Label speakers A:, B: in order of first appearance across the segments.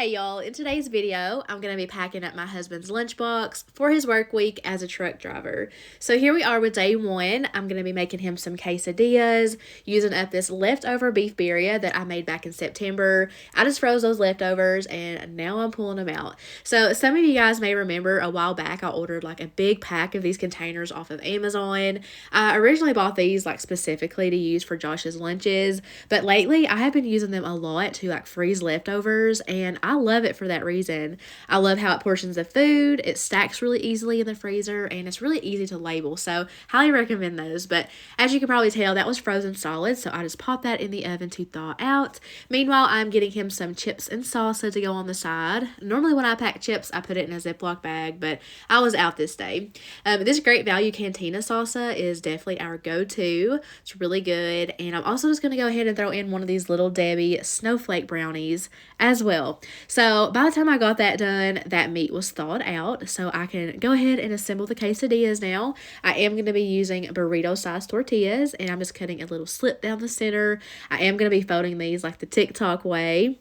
A: Hey y'all, in today's video, I'm going to be packing up my husband's lunchbox for his work week as a truck driver. So here we are with day one. I'm going to be making him some quesadillas, using up this leftover beef birria that I made back in September. I just froze those leftovers and now I'm pulling them out. So some of you guys may remember a while back I ordered like a big pack of these containers off of Amazon. I originally bought these like specifically to use for Josh's lunches, but lately I have been using them a lot to like freeze leftovers, and I love it for that reason. I love how it portions the food, it stacks really easily in the freezer, and it's really easy to label. So, highly recommend those. But as you can probably tell, that was frozen solid, so I just popped that in the oven to thaw out. Meanwhile, I'm getting him some chips and salsa to go on the side. Normally, when I pack chips, I put it in a Ziploc bag, but I was out this day. This Great Value Cantina salsa is definitely our go-to. It's really good, and I'm also just going to go ahead and throw in one of these Little Debbie snowflake brownies as well. So by the time I got that done, that meat was thawed out, so I can go ahead and assemble the quesadillas now. I am going to be using burrito-sized tortillas, and I'm just cutting a little slit down the center. I am going to be folding these like the TikTok way.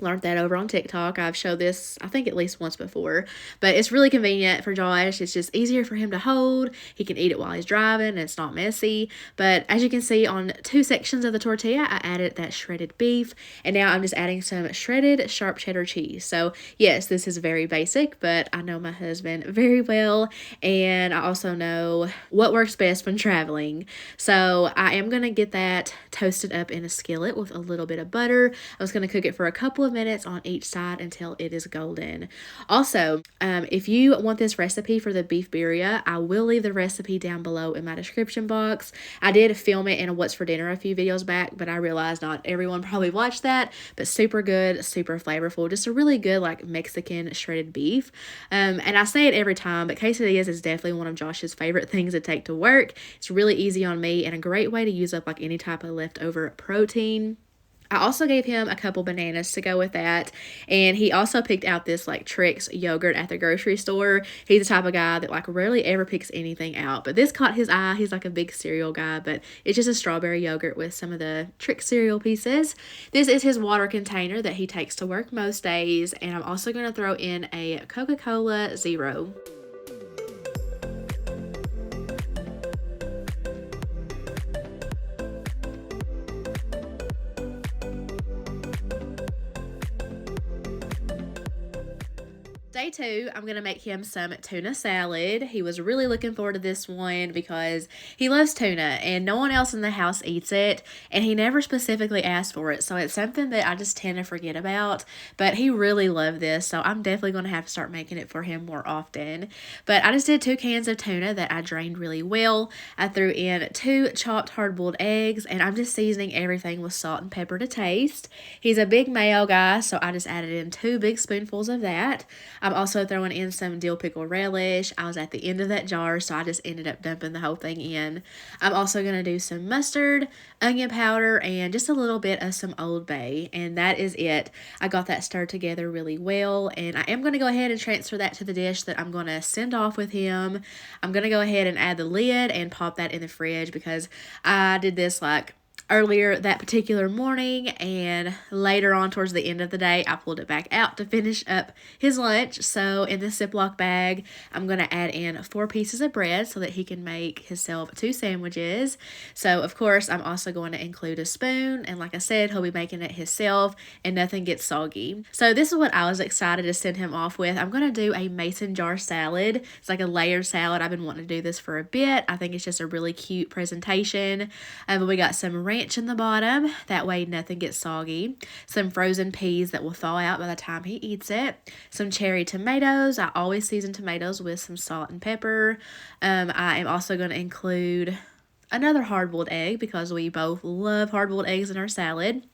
A: Learned that over on TikTok. I've showed this, I think, at least once before, but it's really convenient for Josh. It's just easier for him to hold. He can eat it while he's driving, and it's not messy. But as you can see on two sections of the tortilla, I added that shredded beef, and now I'm just adding some shredded sharp cheddar cheese. So yes, this is very basic, but I know my husband very well, and I also know what works best when traveling. So I am going to get that toasted up in a skillet with a little bit of butter. I was going to cook it for a couple of minutes on each side until it is golden. Also, if you want this recipe for the beef birria, I will leave the recipe down below in my description box. I did film it in a What's for Dinner a few videos back, but I realized not everyone probably watched that, but super good, super flavorful, just a really good like Mexican shredded beef. And I say it every time, but quesadillas is definitely one of Josh's favorite things to take to work. It's really easy on me and a great way to use up like any type of leftover protein. I also gave him a couple bananas to go with that, and he also picked out this like Trix yogurt at the grocery store. He's the type of guy that like rarely ever picks anything out, but this caught his eye. He's like a big cereal guy, but it's just a strawberry yogurt with some of the Trix cereal pieces. This is his water container that he takes to work most days, and I'm also going to throw in a Coca-Cola Zero. Day two, I'm going to make him some tuna salad. He was really looking forward to this one because he loves tuna and no one else in the house eats it, and he never specifically asked for it, so it's something that I just tend to forget about, but he really loved this, so I'm definitely going to have to start making it for him more often. But I just did 2 cans of tuna that I drained really well. I threw in 2 chopped hard-boiled eggs, and I'm just seasoning everything with salt and pepper to taste. He's a big mayo guy, so I just added in 2 big spoonfuls of that. I'm also throwing in some dill pickle relish. I was at the end of that jar, so I just ended up dumping the whole thing in. I'm also going to do some mustard, onion powder, and just a little bit of some Old Bay, and that is it. I got that stirred together really well, and I am going to go ahead and transfer that to the dish that I'm going to send off with him. I'm going to go ahead and add the lid and pop that in the fridge because I did this like earlier that particular morning, and later on towards the end of the day I pulled it back out to finish up his lunch. So in this Ziploc bag I'm going to add in 4 pieces of bread so that he can make himself 2 sandwiches. So of course I'm also going to include a spoon, and like I said, he'll be making it himself and nothing gets soggy. So this is what I was excited to send him off with. I'm going to do a mason jar salad. It's like a layered salad. I've been wanting to do this for a bit. I think it's just a really cute presentation. But we got some ranch in the bottom, that way nothing gets soggy, some frozen peas that will thaw out by the time he eats it, some cherry tomatoes. I always season tomatoes with some salt and pepper. I am also going to include another hard-boiled egg because we both love hard-boiled eggs in our salad.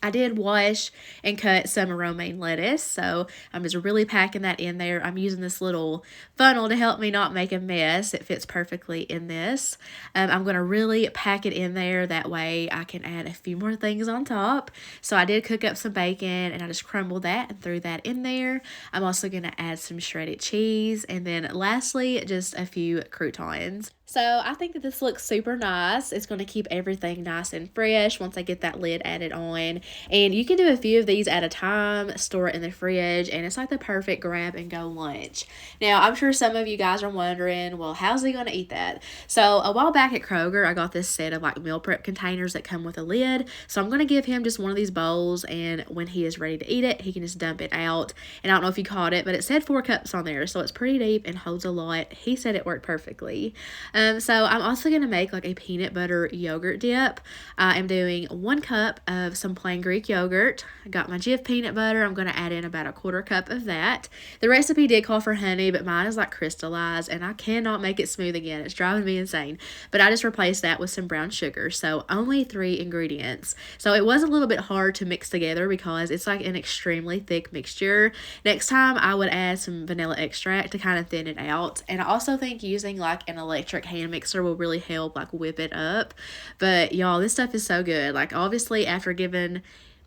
A: I did wash and cut some romaine lettuce, so I'm just really packing that in there. I'm using this little funnel to help me not make a mess. It fits perfectly in this. I'm going to really pack it in there. That way I can add a few more things on top. So I did cook up some bacon, and I just crumbled that and threw that in there. I'm also going to add some shredded cheese, and then lastly, just a few croutons. So I think that this looks super nice. It's going to keep everything nice and fresh once I get that lid added on. And you can do a few of these at a time, store it in the fridge, and it's like the perfect grab and go lunch. Now, I'm sure some of you guys are wondering, well, how's he going to eat that? So a while back at Kroger, I got this set of like meal prep containers that come with a lid. So I'm going to give him just one of these bowls, and when he is ready to eat it, he can just dump it out. And I don't know if you caught it, but it said 4 cups on there, so it's pretty deep and holds a lot. He said it worked perfectly. So I'm also going to make like a peanut butter yogurt dip. I am doing 1 cup of some plain Greek yogurt. I got my Jif peanut butter. I'm going to add in about a 1/4 cup of that. The recipe did call for honey, but mine is like crystallized and I cannot make it smooth again. It's driving me insane. But I just replaced that with some brown sugar. So only 3 ingredients. So it was a little bit hard to mix together because it's like an extremely thick mixture. Next time I would add some vanilla extract to kind of thin it out. And I also think using like an electric hand mixer will really help like whip it up. But y'all, this stuff is so good. Like obviously after giving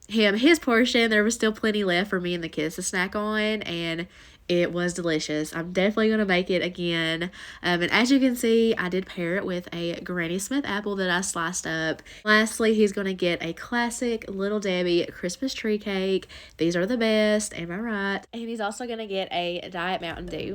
A: him his portion, there was still plenty left for me and the kids to snack on, and it was delicious. I'm definitely going to make it again. And as you can see, I did pair it with a Granny Smith apple that I sliced up. Lastly, he's going to get a classic Little Debbie Christmas tree cake. These are the best, am I right? And he's also going to get a Diet Mountain Dew.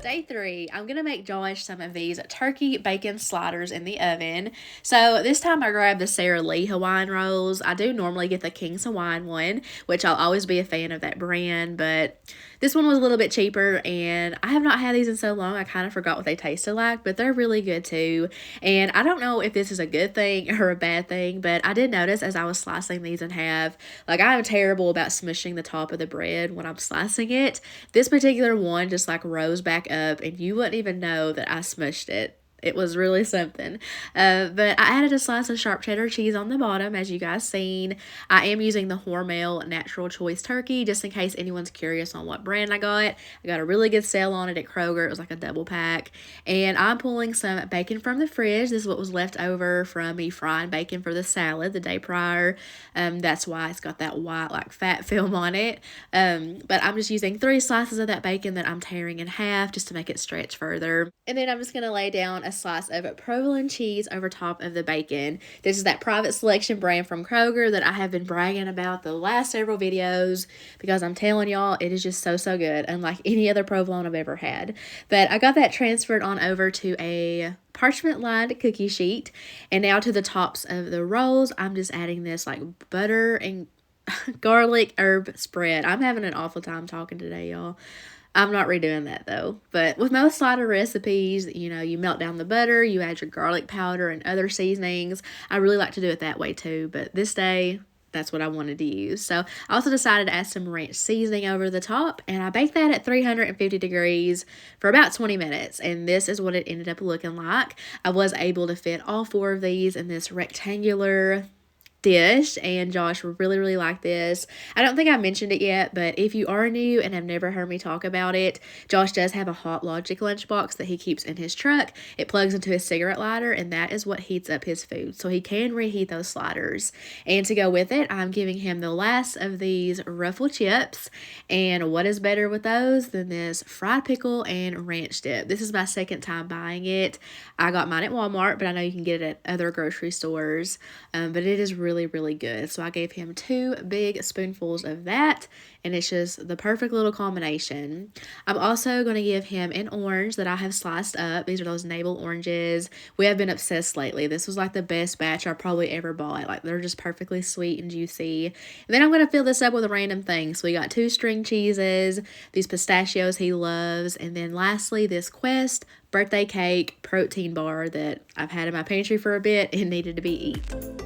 A: Day 3, I'm going to make Josh some of these turkey bacon sliders in the oven. So this time I grabbed the Sara Lee Hawaiian rolls. I do normally get the King's Hawaiian one, which I'll always be a fan of that brand, but this one was a little bit cheaper, and I have not had these in so long, I kind of forgot what they tasted like, but they're really good too. And I don't know if this is a good thing or a bad thing, but I did notice as I was slicing these in half, like I'm terrible about smushing the top of the bread when I'm slicing it. This particular one just like rose back up, and you wouldn't even know that I smushed it. It was really something. But I added a slice of sharp cheddar cheese on the bottom, as you guys seen. I am using the Hormel Natural Choice Turkey, just in case anyone's curious on what brand I got. I got a really good sale on it at Kroger. It was like a double pack. And I'm pulling some bacon from the fridge. This is what was left over from me frying bacon for the salad the day prior. That's why it's got that white, like, fat film on it. But I'm just using 3 slices of that bacon that I'm tearing in half just to make it stretch further. And then I'm just going to lay down a slice of provolone cheese over top of the bacon. This is that Private Selection brand from Kroger that I have been bragging about the last several videos because I'm telling y'all, it is just so, so good, unlike any other provolone I've ever had. But I got that transferred on over to a parchment lined cookie sheet, and now to the tops of the rolls, I'm just adding this like butter and garlic herb spread. I'm having an awful time talking today, y'all. I'm not redoing that though. But with most slider recipes, you melt down the butter, you add your garlic powder and other seasonings. I really like to do it that way too, but this day, that's what I wanted to use. So I also decided to add some ranch seasoning over the top, and I baked that at 350 degrees for about 20 minutes. And this is what it ended up looking like. I was able to fit all 4 of these in this rectangular dish, and Josh really, really liked this. I don't think I mentioned it yet, but if you are new and have never heard me talk about it, Josh does have a Hot Logic lunchbox that he keeps in his truck. It plugs into his cigarette lighter, and that is what heats up his food, so he can reheat those sliders. And to go with it, I'm giving him the last of these ruffle chips, and what is better with those than this fried pickle and ranch dip? This is my second time buying it. I got mine at Walmart, but I know you can get it at other grocery stores, but it is really, really good. So I gave him 2 big spoonfuls of that, and it's just the perfect little combination. I'm also going to give him an orange that I have sliced up. These are those navel oranges. We have been obsessed lately. This was like the best batch I probably ever bought. Like, they're just perfectly sweet and juicy. And then I'm going to fill this up with a random thing. So we got 2 string cheeses, these pistachios he loves, and then lastly this Quest birthday cake protein bar that I've had in my pantry for a bit and needed to be eaten.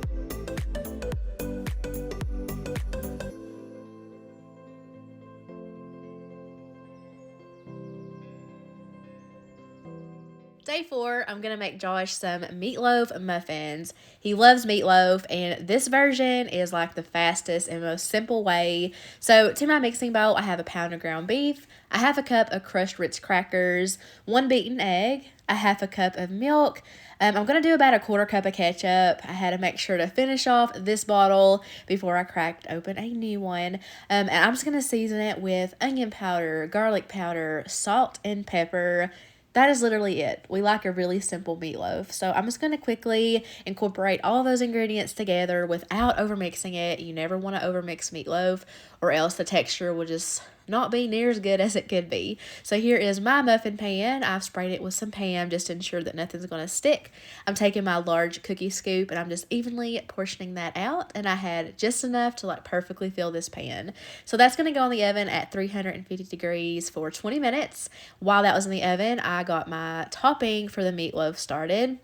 A: Day 4, I'm going to make Josh some meatloaf muffins. He loves meatloaf, and this version is like the fastest and most simple way. So to my mixing bowl, I have a pound of ground beef, a half a cup of crushed Ritz crackers, 1 beaten egg, a half a cup of milk. I'm going to do about a quarter cup of ketchup. I had to make sure to finish off this bottle before I cracked open a new one. And I'm just going to season it with onion powder, garlic powder, salt, and pepper. That is literally it. We like a really simple meatloaf. So I'm just going to quickly incorporate all those ingredients together without overmixing it. You never want to overmix meatloaf, or else the texture will just not be near as good as it could be. So here is my muffin pan. I've sprayed it with some Pam just to ensure that nothing's going to stick. I'm taking my large cookie scoop and I'm just evenly portioning that out, and I had just enough to like perfectly fill this pan. So that's going to go in the oven at 350 degrees for 20 minutes. While that was in the oven, I got my topping for the meatloaf started.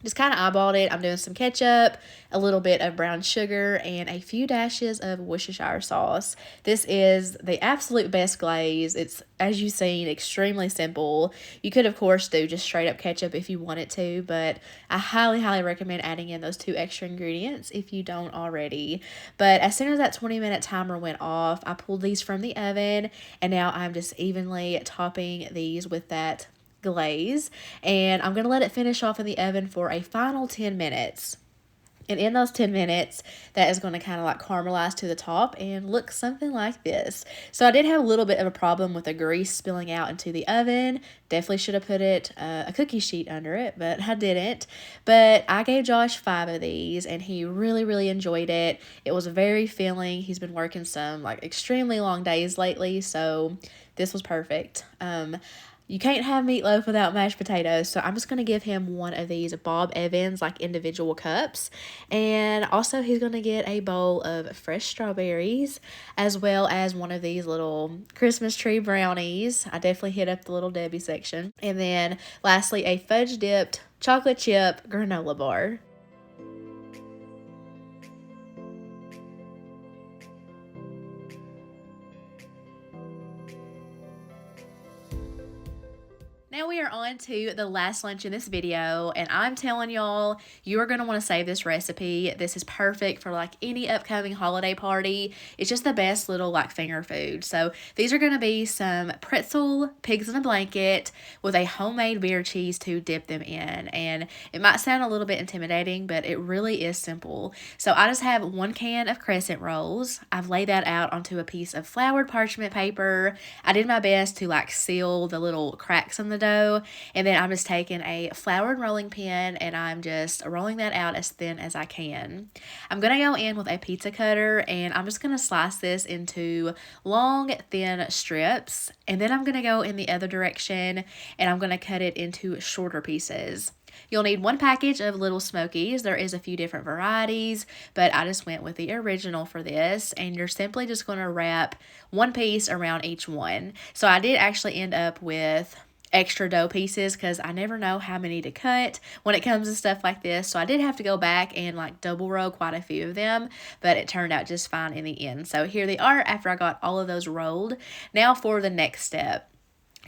A: Just kind of eyeballed it. I'm doing some ketchup, a little bit of brown sugar, and a few dashes of Worcestershire sauce. This is the absolute best glaze. It's, as you've seen, extremely simple. You could, of course, do just straight up ketchup if you wanted to, but I highly, highly recommend adding in those 2 extra ingredients if you don't already. But as soon as that 20-minute timer went off, I pulled these from the oven, and now I'm just evenly topping these with that glaze, and I'm going to let it finish off in the oven for a final 10 minutes. And in those 10 minutes, that is going to kind of like caramelize to the top and look something like this. So I did have a little bit of a problem with the grease spilling out into the oven. Definitely should have put a cookie sheet under it, but I didn't. But I gave Josh 5 of these, and he really, really enjoyed it. It was very filling. He's been working some like extremely long days lately, so this was perfect. You can't have meatloaf without mashed potatoes, so I'm just going to give him one of these Bob Evans, like individual cups. And also he's going to get a bowl of fresh strawberries, as well as one of these little Christmas tree brownies. I definitely hit up the Little Debbie section. And then lastly, a fudge-dipped chocolate chip granola bar. Now we are on to the last lunch in this video, and I'm telling y'all, you are going to want to save this recipe. This is perfect for like any upcoming holiday party. It's just the best little like finger food. So these are going to be some pretzel pigs in a blanket with a homemade beer cheese to dip them in. And it might sound a little bit intimidating, but it really is simple. So I just have 1 can of crescent rolls. I've laid that out onto a piece of floured parchment paper. I did my best to like seal the little cracks in the dough, and then I'm just taking a floured rolling pin and I'm just rolling that out as thin as I can. I'm going to go in with a pizza cutter, and I'm just going to slice this into long, thin strips, and then I'm going to go in the other direction and I'm going to cut it into shorter pieces. You'll need 1 package of Little Smokies. There is a few different varieties, but I just went with the original for this, and you're simply just going to wrap 1 piece around each one. So I did actually end up with extra dough pieces because I never know how many to cut when it comes to stuff like this. So I did have to go back and like double roll quite a few of them, but it turned out just fine in the end. So here they are after I got all of those rolled. Now for the next step.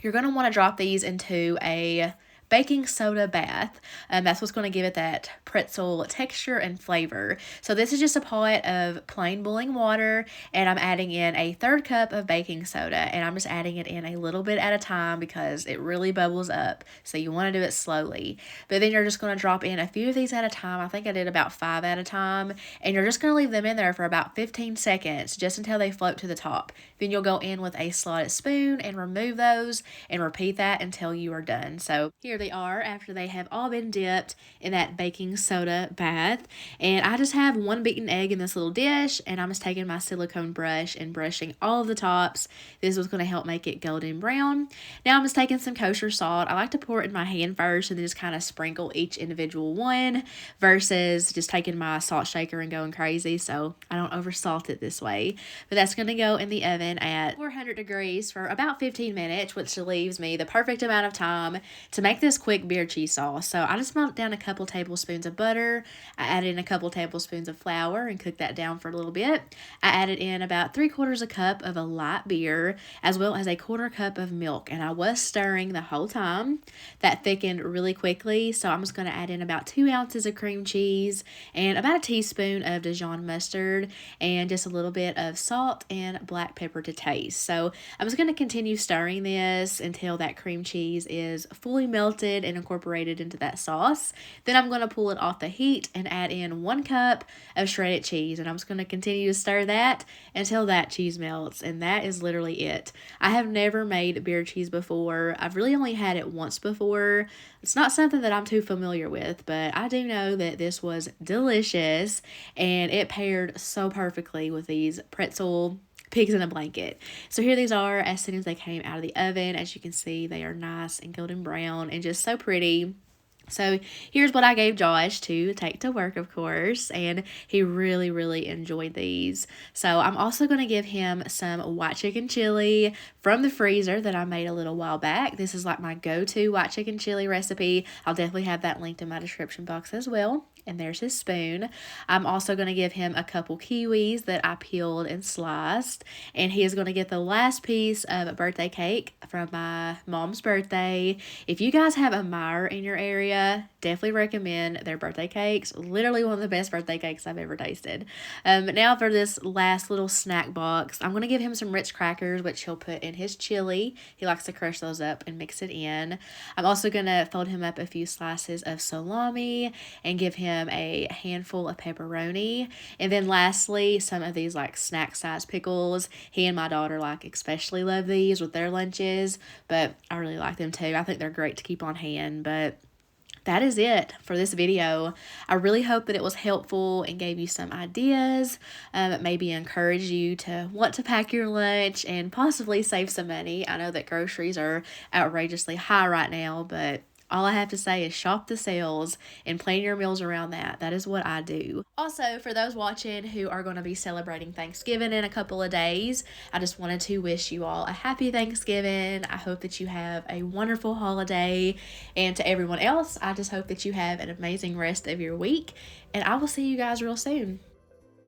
A: You're going to want to drop these into a baking soda bath. That's what's going to give it that pretzel texture and flavor. So this is just a pot of plain boiling water, and I'm adding in a 1/3 cup of baking soda, and I'm just adding it in a little bit at a time because it really bubbles up. So you want to do it slowly. But then you're just going to drop in a few of these at a time. I think I did about 5 at a time, and you're just going to leave them in there for about 15 seconds just until they float to the top. Then you'll go in with a slotted spoon and remove those and repeat that until you are done. So here they are after they have all been dipped in that baking soda bath. And I just have 1 beaten egg in this little dish, and I'm just taking my silicone brush and brushing all of the tops. This was going to help make it golden brown. Now I'm just taking some kosher salt. I like to pour it in my hand first and then just kind of sprinkle each individual one versus just taking my salt shaker and going crazy, so I don't over salt it this way. But that's going to go in the oven at 400 degrees for about 15 minutes, which leaves me the perfect amount of time to make this this quick beer cheese sauce. So I just melted down a couple tablespoons of butter. I added in a couple tablespoons of flour and cooked that down for a little bit. I added in about 3/4 a cup of a light beer, as well as a 1/4 cup of milk. And I was stirring the whole time. That thickened really quickly. So I'm just going to add in about 2 ounces of cream cheese and about a teaspoon of Dijon mustard and just a little bit of salt and black pepper to taste. So I'm just going to continue stirring this until that cream cheese is fully melted and incorporated into that sauce. Then I'm going to pull it off the heat and add in 1 cup of shredded cheese. And I'm just going to continue to stir that until that cheese melts. And that is literally it. I have never made beer cheese before. I've really only had it once before. It's not something that I'm too familiar with, but I do know that this was delicious and it paired so perfectly with these pretzel pigs in a blanket. So here these are as soon as they came out of the oven. As you can see, they are nice and golden brown and just so pretty. So here's what I gave Josh to take to work, of course, and he really, really enjoyed these. So I'm also going to give him some white chicken chili from the freezer that I made a little while back. This is like my go-to white chicken chili recipe. I'll definitely have that linked in my description box as well. And there's his spoon. I'm also going to give him a couple kiwis that I peeled and sliced. And he is going to get the last piece of a birthday cake from my mom's birthday. If you guys have a Meyer in your area, definitely recommend their birthday cakes. Literally one of the best birthday cakes I've ever tasted. Now for this last little snack box, I'm going to give him some Ritz crackers, which he'll put in his chili. He likes to crush those up and mix it in. I'm also going to fold him up a few slices of salami and give him a handful of pepperoni. And then lastly, some of these like snack size pickles. He and my daughter like especially love these with their lunches, but I really like them too. I think they're great to keep on hand. But that is it for this video. I really hope that it was helpful and gave you some ideas, maybe encourage you to want to pack your lunch and possibly save some money. I know that groceries are outrageously high right now, but all I have to say is shop the sales and plan your meals around that. That is what I do. Also, for those watching who are going to be celebrating Thanksgiving in a couple of days, I just wanted to wish you all a happy Thanksgiving. I hope that you have a wonderful holiday. And to everyone else, I just hope that you have an amazing rest of your week. And I will see you guys real soon.